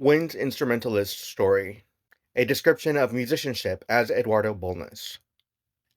Wind's Instrumentalist Story, a description of musicianship as Eduardo Bulnes.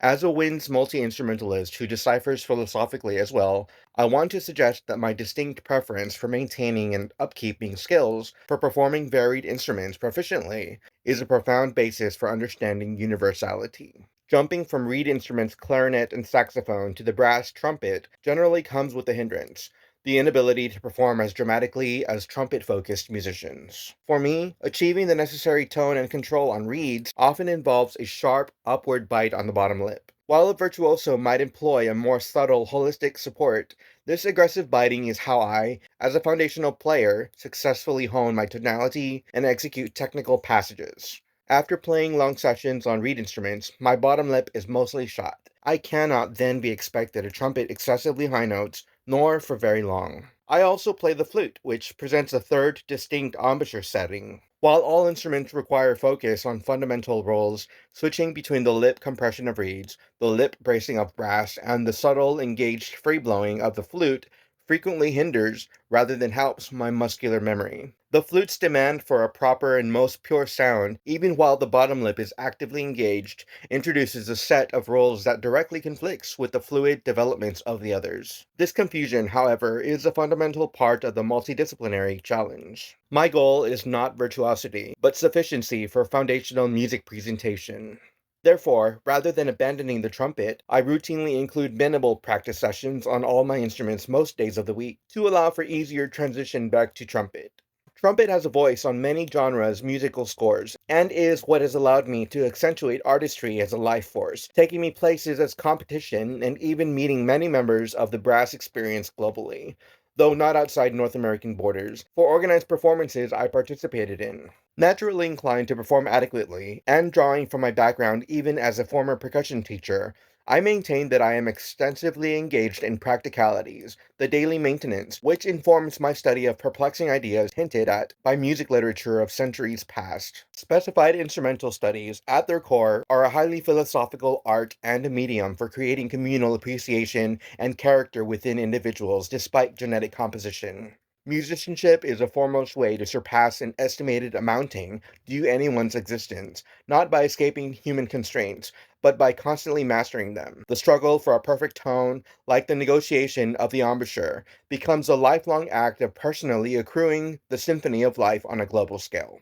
As a Wind's multi-instrumentalist who deciphers philosophically as well, I want to suggest that my distinct preference for maintaining and upkeeping skills for performing varied instruments proficiently is a profound basis for understanding universality. Jumping from reed instruments clarinet and saxophone to the brass trumpet generally comes with a hindrance, the inability to perform as dramatically as trumpet-focused musicians. For me, achieving the necessary tone and control on reeds often involves a sharp, upward bite on the bottom lip. While a virtuoso might employ a more subtle, holistic support, this aggressive biting is how I, as a foundational player, successfully hone my tonality and execute technical passages. After playing long sessions on reed instruments, my bottom lip is mostly shot. I cannot then be expected to trumpet excessively high notes, nor for very long. I also play the flute, which presents a third distinct embouchure setting. While all instruments require focus on fundamental roles, switching between the lip compression of reeds, the lip bracing of brass, and the subtle, engaged free blowing of the flute frequently hinders rather than helps my muscular memory. The flute's demand for a proper and most pure sound, even while the bottom lip is actively engaged, introduces a set of roles that directly conflicts with the fluid developments of the others. This confusion, however, is a fundamental part of the multidisciplinary challenge. My goal is not virtuosity, but sufficiency for foundational music presentation. Therefore, rather than abandoning the trumpet, I routinely include minimal practice sessions on all my instruments most days of the week to allow for easier transition back to trumpet. Trumpet has a voice on many genres' musical scores, and is what has allowed me to accentuate artistry as a life force, taking me places as competition and even meeting many members of the brass experience globally, though not outside North American borders, for organized performances I participated in. Naturally inclined to perform adequately, and drawing from my background even as a former percussion teacher, I maintain that I am extensively engaged in practicalities, the daily maintenance, which informs my study of perplexing ideas hinted at by music literature of centuries past. Specified instrumental studies, at their core, are a highly philosophical art and a medium for creating communal appreciation and character within individuals despite genetic composition. Musicianship is a foremost way to surpass an estimated amounting due anyone's existence, not by escaping human constraints, but by constantly mastering them. The struggle for a perfect tone, like the negotiation of the embouchure, becomes a lifelong act of personally accruing the symphony of life on a global scale.